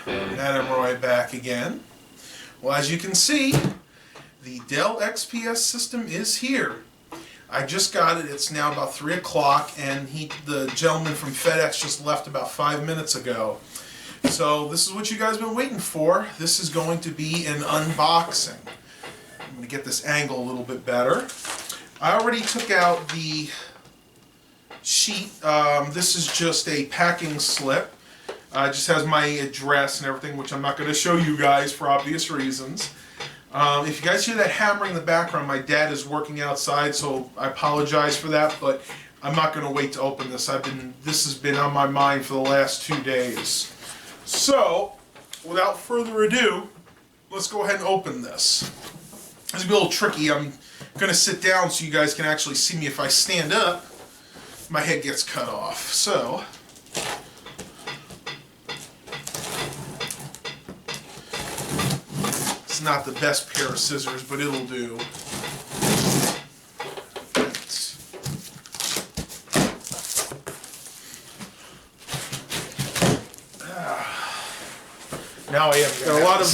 And I'm right back again. Well, as you can see, the Dell XPS system is here. I just got it. It's now about 3 o'clock, and the gentleman from FedEx just left about 5 minutes ago. So this is what you guys have been waiting for. This is going to be an unboxing. I'm going to get this angle a little bit better. I already took out the sheet. This is just a packing slip. It just has my address and everything, which I'm not going to show you guys for obvious reasons. If you guys hear that hammering in the background, my dad is working outside, so I apologize for that, but I'm not going to wait to open this. This has been on my mind for the last 2 days. So, without further ado, let's go ahead and open this. It's going to be a little tricky. I'm going to sit down so you guys can actually see me. If I stand up, my head gets cut off. So, it's not the best pair of scissors, but it'll do. Now I have got a lot of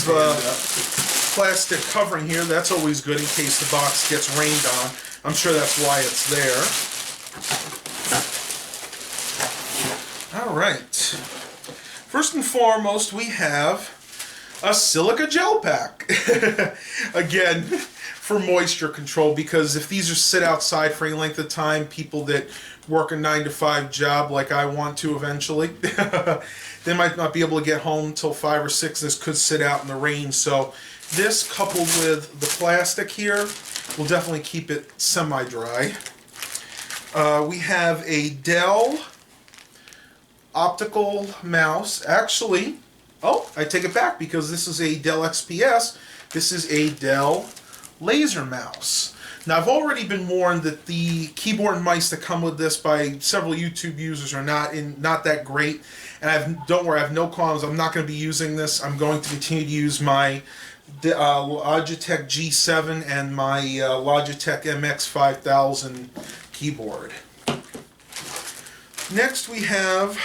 plastic covering here. That's always good in case the box gets rained on. I'm sure that's why it's there. All right. First and foremost, we have a silica gel pack. Again, for moisture control, because if these are sit outside for any length of time, people that work a 9-to-5 job like I want to eventually, they might not be able to get home until 5 or 6. This could sit out in the rain. So this, coupled with the plastic here, will definitely keep it semi-dry. We have a Dell optical mouse. Actually, oh, I take it back, because this is a Dell XPS. This is a Dell laser mouse. Now, I've already been warned that the keyboard and mice that come with this by several YouTube users are not that great. And don't worry, I have no qualms. I'm not going to be using this. I'm going to continue to use my Logitech G7 and my Logitech MX 5000 keyboard. Next, we have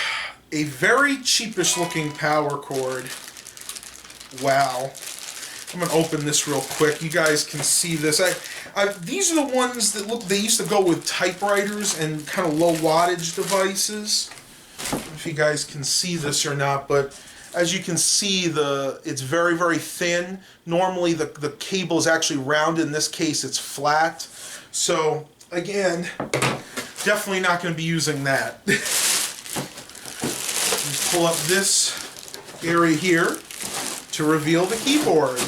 a very cheapish looking power cord. Wow. I'm going to open this real quick. You guys can see this. These are the ones that look, they used to go with typewriters and kind of low wattage devices. I don't know if you guys can see this or not, but as you can see, it's very, very thin. Normally the cable is actually round. In this case, it's flat. So again, definitely not going to be using that. Pull up this area here to reveal the keyboard.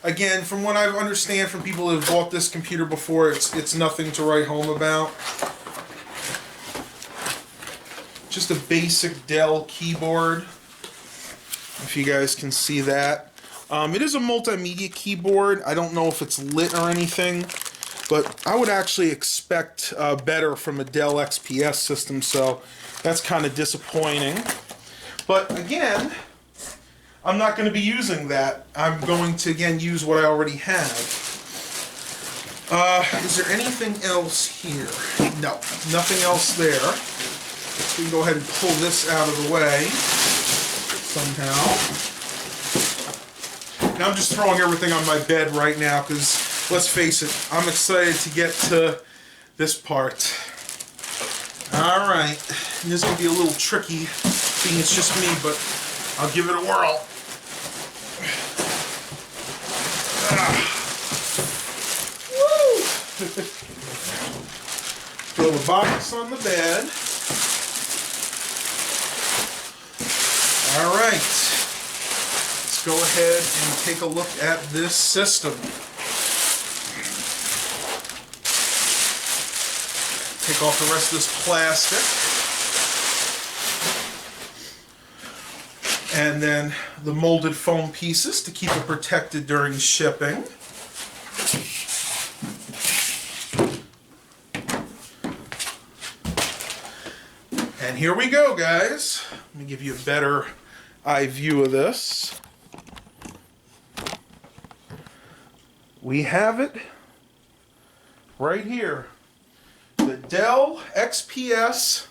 Again, from what I understand from people who have bought this computer before, it's nothing to write home about. Just a basic Dell keyboard, if you guys can see that. It is a multimedia keyboard. I don't know if it's lit or anything, but I would actually expect better from a Dell XPS system, so that's kind of disappointing. But again, I'm not going to be using that. I'm going to, again, use what I already have. Is there anything else here? No, nothing else there. So we can go ahead and pull this out of the way somehow. Now I'm just throwing everything on my bed right now because, let's face it, I'm excited to get to this part. Alright, this is going to be a little tricky, being it's just me, but I'll give it a whirl. Woo! Throw the box on the bed. Alright, let's go ahead and take a look at this system. Take off the rest of this plastic. And then the molded foam pieces to keep it protected during shipping. And here we go, guys. Let me give you a better eye view of this. We have it right here. The Dell XPS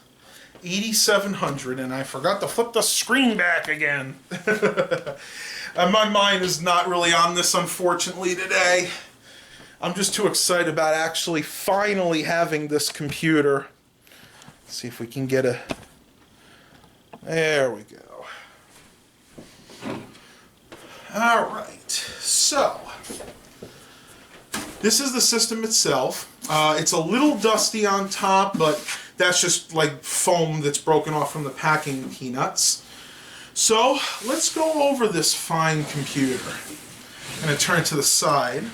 8700, and I forgot to flip the screen back again. And my mind is not really on this, unfortunately, today. I'm just too excited about actually finally having this computer. Let's see if we can get a... There we go. Alright, so this is the system itself. It's a little dusty on top, but that's just like foam that's broken off from the packing peanuts. So let's go over this fine computer. I'm going to turn it to the side.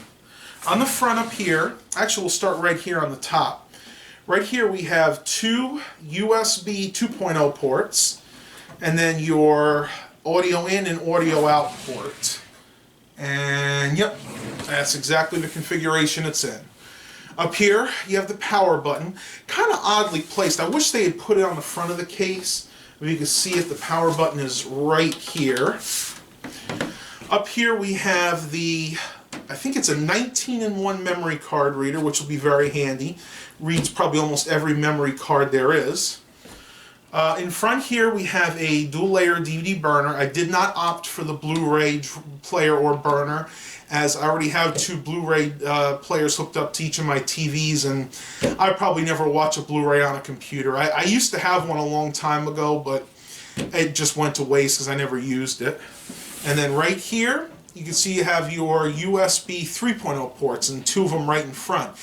On the front up here, actually we'll start right here on the top. Right here we have two USB 2.0 ports, and then your audio in and audio out port. And yep, that's exactly the configuration it's in. Up here you have the power button, kind of oddly placed. I wish they had put it on the front of the case. You can see it, the power button is right here. Up here we have the, I think it's a 19-in-1 memory card reader, which will be very handy. Reads probably almost every memory card there is. In front here we have a dual-layer DVD burner. I did not opt for the Blu-ray player or burner, as I already have two Blu-ray players hooked up to each of my TVs, and I probably never watch a Blu-ray on a computer. I used to have one a long time ago, but it just went to waste because I never used it. And then right here, you can see you have your USB 3.0 ports, and two of them right in front.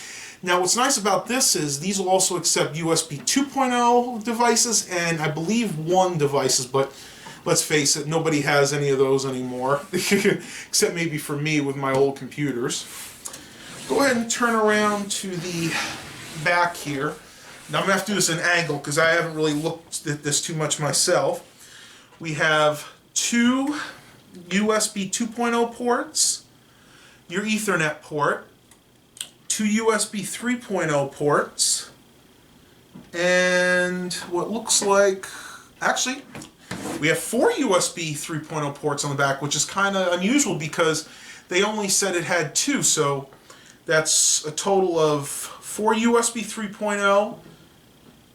Now what's nice about this is these will also accept USB 2.0 devices and I believe 1 devices, but let's face it, nobody has any of those anymore, except maybe for me with my old computers. Go ahead and turn around to the back here. Now I'm going to have to do this at an angle because I haven't really looked at this too much myself. We have two USB 2.0 ports, your Ethernet port, two USB 3.0 ports, and what looks like, actually, we have 4 USB 3.0 ports on the back, which is kind of unusual because they only said it had 2, so that's a total of 4 USB 3.0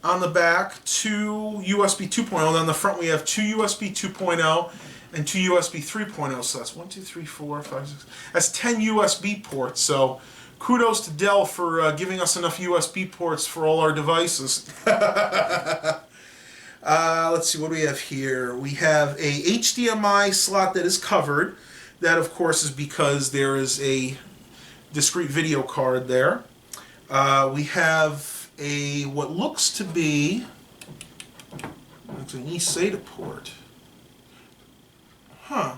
on the back, 2 USB 2.0, and on the front we have 2 USB 2.0 and 2 USB 3.0, so that's 1, 2, 3, 4, 5, 6, that's 10 USB ports, so kudos to Dell for giving us enough USB ports for all our devices. Let's see, what do we have here? We have a HDMI slot that is covered. That, of course, is because there is a discrete video card there. We have a, what looks to be, it's an eSATA port. Huh.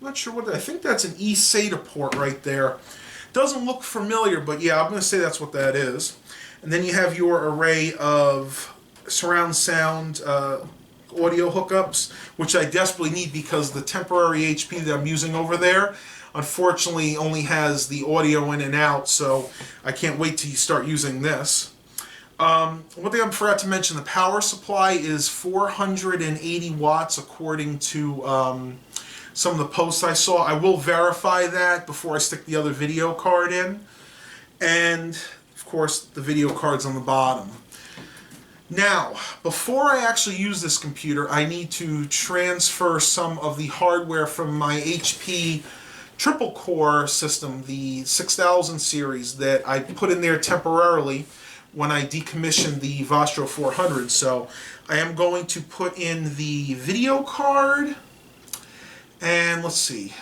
I'm not sure what I think that's an eSATA port right there. Doesn't look familiar, but yeah, I'm going to say that's what that is. And then you have your array of surround sound audio hookups, which I desperately need because the temporary HP that I'm using over there unfortunately only has the audio in and out, so I can't wait till you start using this. One thing I forgot to mention, the power supply is 480 watts according to some of the posts I saw. I will verify that before I stick the other video card in. And, of course, the video card's on the bottom. Now, before I actually use this computer, I need to transfer some of the hardware from my HP triple core system, the 6000 series, that I put in there temporarily when I decommissioned the Vostro 400. So I am going to put in the video card, and let's see,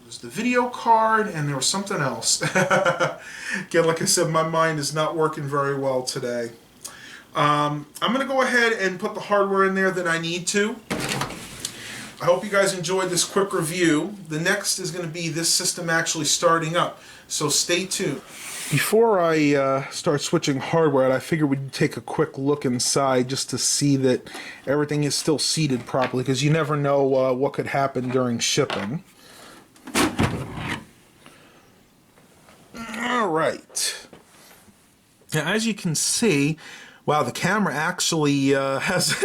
there's the video card and there was something else. Again, like I said, my mind is not working very well today. I'm going to go ahead and put the hardware in there that I need to. I hope you guys enjoyed this quick review. The next is going to be this system actually starting up, so stay tuned. Before I start switching hardware, I figured we'd take a quick look inside just to see that everything is still seated properly, because you never know what could happen during shipping. Alright. Now, as you can see, wow, the camera actually has...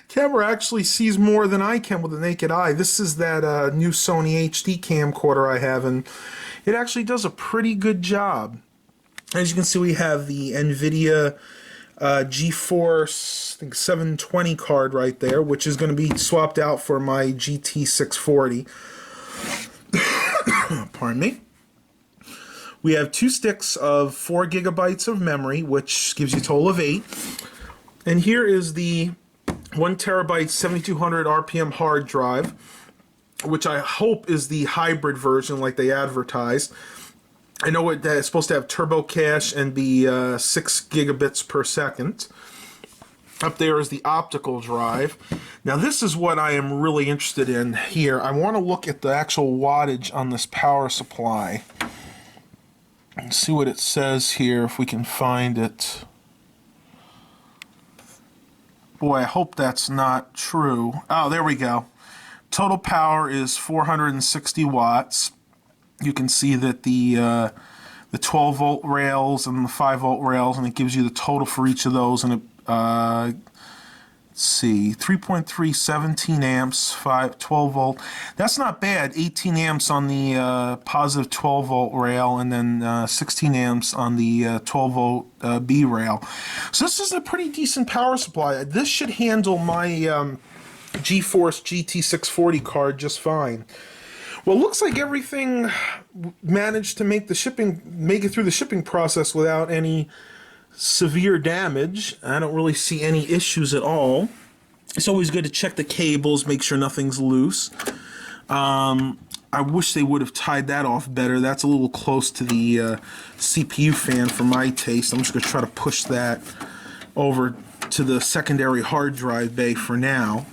camera actually sees more than I can with the naked eye. This is that new Sony HD camcorder I have, and it actually does a pretty good job. As you can see, we have the NVIDIA GeForce, I think 720 card right there, which is going to be swapped out for my GT 640. Pardon me. We have 2 sticks of 4 gigabytes of memory, which gives you a total of 8. And here is the 1 terabyte 7200 RPM hard drive, which I hope is the hybrid version like they advertised. I know it's supposed to have turbo cache and be 6 gigabits per second. Up there is the optical drive. Now this is what I am really interested in here. I want to look at the actual wattage on this power supply and see what it says here, if we can find it. Boy, I hope that's not true. Oh, there we go. Total power is 460 watts. You can see that the 12 volt rails and the 5 volt rails, and it gives you the total for each of those. And it, let's see, 3.3, 17 amps, 12 volt. That's not bad. 18 amps on the positive 12 volt rail, and then 16 amps on the 12 volt B rail. So this is a pretty decent power supply. This should handle my GeForce GT 640 card just fine. Well, it looks like everything managed to make it through the shipping process without any severe damage. I don't really see any issues at all. It's always good to check the cables, make sure nothing's loose. I wish they would have tied that off better. That's a little close to the CPU fan for my taste. I'm just going to try to push that over to the secondary hard drive bay for now.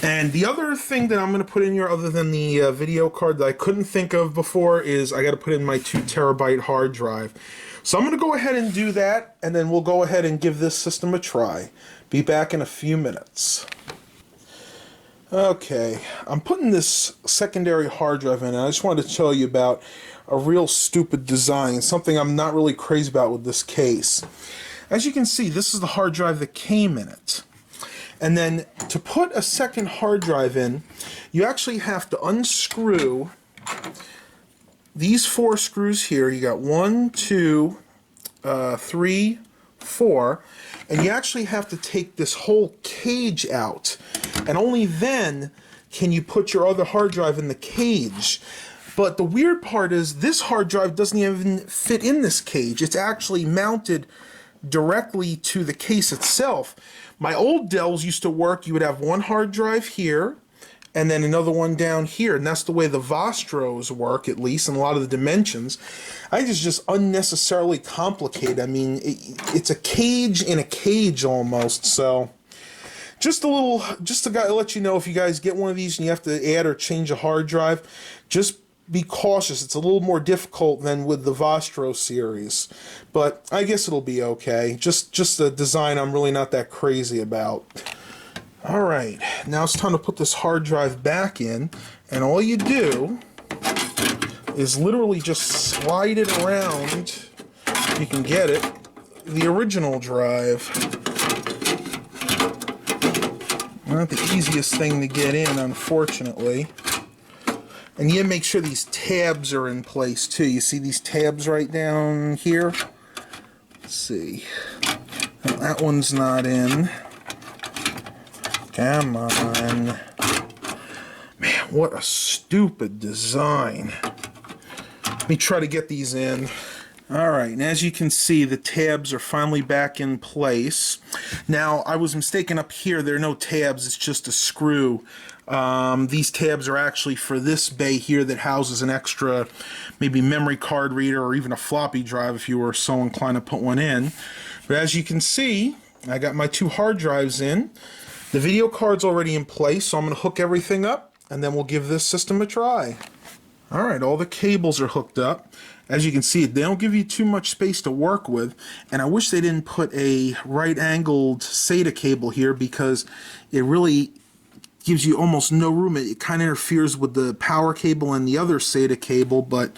And the other thing that I'm going to put in here, other than the video card that I couldn't think of before, is I got to put in my 2 terabyte hard drive. So I'm going to go ahead and do that, and then we'll go ahead and give this system a try. Be back in a few minutes. Okay, I'm putting this secondary hard drive in, and I just wanted to tell you about a real stupid design, something I'm not really crazy about with this case. As you can see, this is the hard drive that came in it. And then to put a second hard drive in, you actually have to unscrew these 4 screws here. You got 1, 2, 3, 4, and you actually have to take this whole cage out. And only then can you put your other hard drive in the cage. But the weird part is this hard drive doesn't even fit in this cage. It's actually mounted directly to the case itself. My old Dells used to work, you would have one hard drive here and then another one down here, and that's the way the Vostros work, at least in a lot of the dimensions. I think it's just unnecessarily complicated. I mean, it's a cage in a cage almost. So just to let you know, if you guys get one of these and you have to add or change a hard drive, just be cautious. It's a little more difficult than with the Vostro series, but I guess it'll be okay. Just the design I'm really not that crazy about. Alright, now it's time to put this hard drive back in, and all you do is literally just slide it around, if you can get it, the original drive. Not the easiest thing to get in, unfortunately. And you make sure these tabs are in place too. You see these tabs right down here? Let's see. Well, that one's not in. Come on. Man, what a stupid design. Let me try to get these in. Alright, and as you can see, the tabs are finally back in place. Now, I was mistaken up here. There are no tabs. It's just a screw. These tabs are actually for this bay here that houses an extra maybe memory card reader or even a floppy drive if you were so inclined to put one in. But as you can see, I got my 2 hard drives in. The video card's already in place, so I'm going to hook everything up and then we'll give this system a try. Alright, all the cables are hooked up. As you can see, they don't give you too much space to work with, and I wish they didn't put a right-angled SATA cable here because it really gives you almost no room. It kind of interferes with the power cable and the other SATA cable, but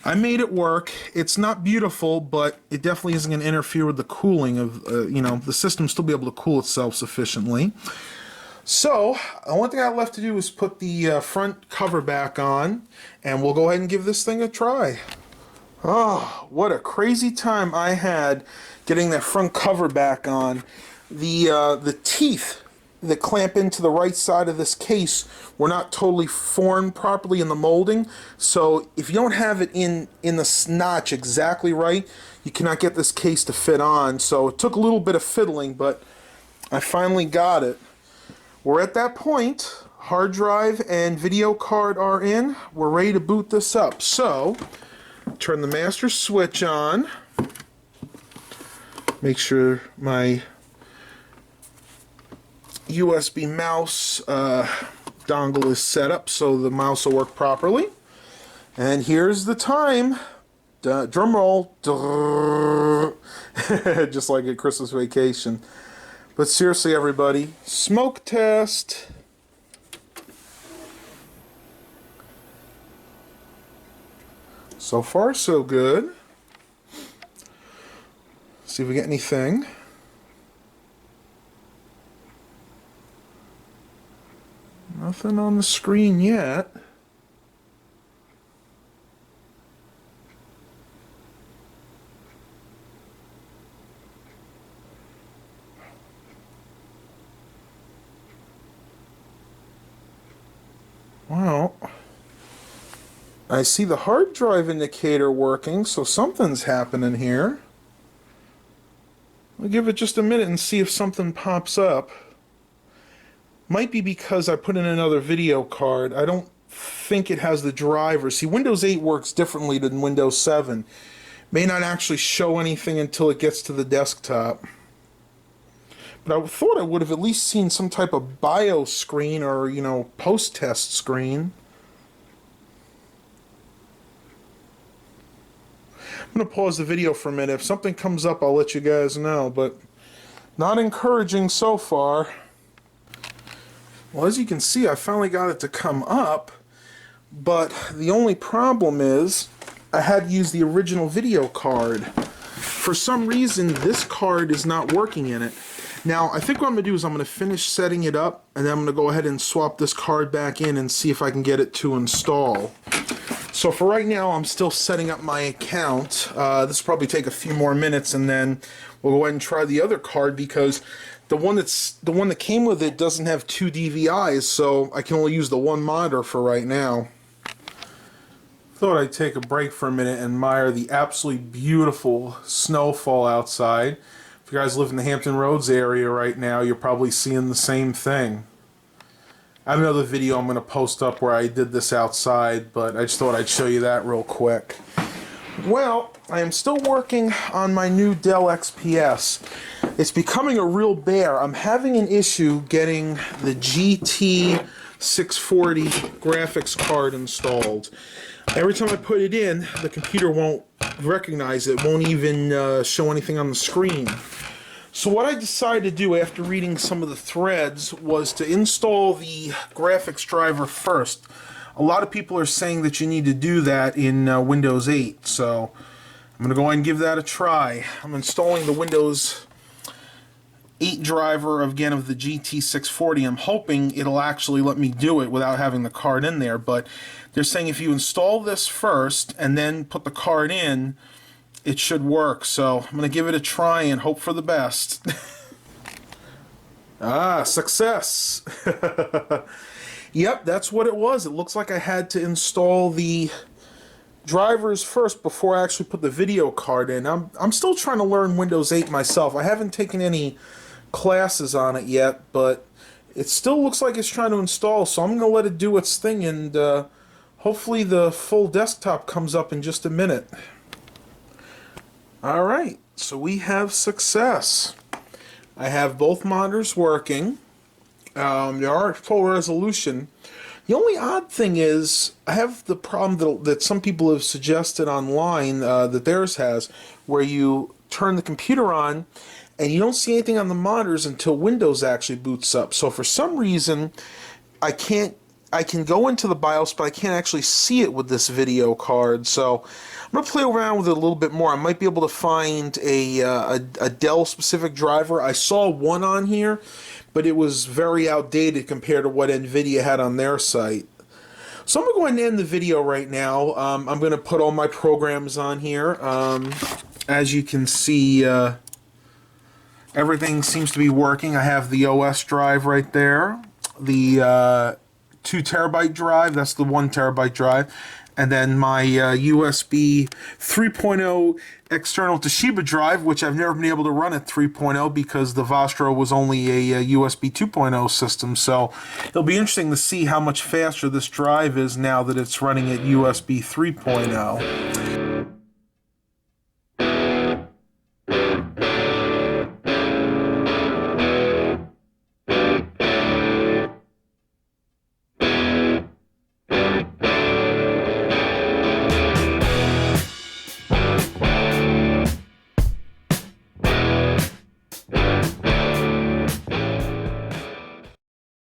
I made it work. It's not beautiful, but it definitely isn't going to interfere with the cooling of, the system still be able to cool itself sufficiently. So, the only thing I have left to do is put the front cover back on, and we'll go ahead and give this thing a try. Oh, what a crazy time I had getting that front cover back on. The teeth that clamp into the right side of this case were not totally formed properly in the molding. So if you don't have it in the notch exactly right, you cannot get this case to fit on. So it took a little bit of fiddling, but I finally got it. We're at that point. Hard drive and video card are in. We're ready to boot this up. So turn the master switch on. Make sure my USB mouse dongle is set up so the mouse will work properly. And here's the time. Drum roll. Just like at Christmas Vacation. But seriously, everybody, smoke test. So far, so good. See if we get anything. Nothing on the screen yet. Well, I see the hard drive indicator working, so something's happening here. I'll give it just a minute and see if something pops up. Might be because I put in another video card. I don't think it has the driver. See, Windows 8 works differently than Windows 7. May not actually show anything until it gets to the desktop. But I thought I would have at least seen some type of BIOS screen or, post-test screen. I'm going to pause the video for a minute. If something comes up, I'll let you guys know, but not encouraging so far. Well, as you can see, I finally got it to come up, but the only problem is I had to use the original video card. For some reason, this card is not working in it. Now, I think what I'm going to do is I'm going to finish setting it up, and then I'm going to go ahead and swap this card back in and see if I can get it to install. So for right now, I'm still setting up my account. This will probably take a few more minutes, and then we'll go ahead and try the other card because the one that came with it doesn't have two DVIs, so I can only use the one monitor for right now. Thought I'd take a break for a minute and admire the absolutely beautiful snowfall outside. If you guys live in the Hampton Roads area right now, you're probably seeing the same thing. I have another video I'm going to post up where I did this outside, but I just thought I'd show you that real quick. Well, I am still working on my new Dell XPS. It's becoming a real bear. I'm having an issue getting the GT640 graphics card installed. Every time I put it in, the computer won't recognize it, won't even show anything on the screen. So what I decided to do after reading some of the threads was to install the graphics driver first. A lot of people are saying that you need to do that in Windows 8, so I'm going to go ahead and give that a try. I'm installing the Windows 8 driver of the GT640. I'm hoping it'll actually let me do it without having the card in there, but they're saying if you install this first and then put the card in, it should work. So I'm going to give it a try and hope for the best. Success! Yep, that's what it was. It looks like I had to install the drivers first before I actually put the video card in. I'm still trying to learn Windows 8 myself. I haven't taken any classes on it yet, but it still looks like it's trying to install, so I'm going to let it do its thing, and hopefully the full desktop comes up in just a minute. Alright, so we have success. I have both monitors working. They are at full resolution. The only odd thing is, I have the problem that some people have suggested online, that theirs has, where you turn the computer on and you don't see anything on the monitors until Windows actually boots up. So for some reason, I can go into the BIOS, but I can't actually see it with this video card. So I'm going to play around with it a little bit more. I might be able to find a Dell specific driver. I saw one on here, but it was very outdated compared to what NVIDIA had on their site. So I'm going to end the video right now. I'm going to put all my programs on here. As you can see, everything seems to be working. I have the OS drive right there, the 2 terabyte drive, that's the 1 terabyte drive, and then my USB 3.0 external Toshiba drive, which I've never been able to run at 3.0 because the Vostro was only a USB 2.0 system. So it'll be interesting to see how much faster this drive is now that it's running at USB 3.0.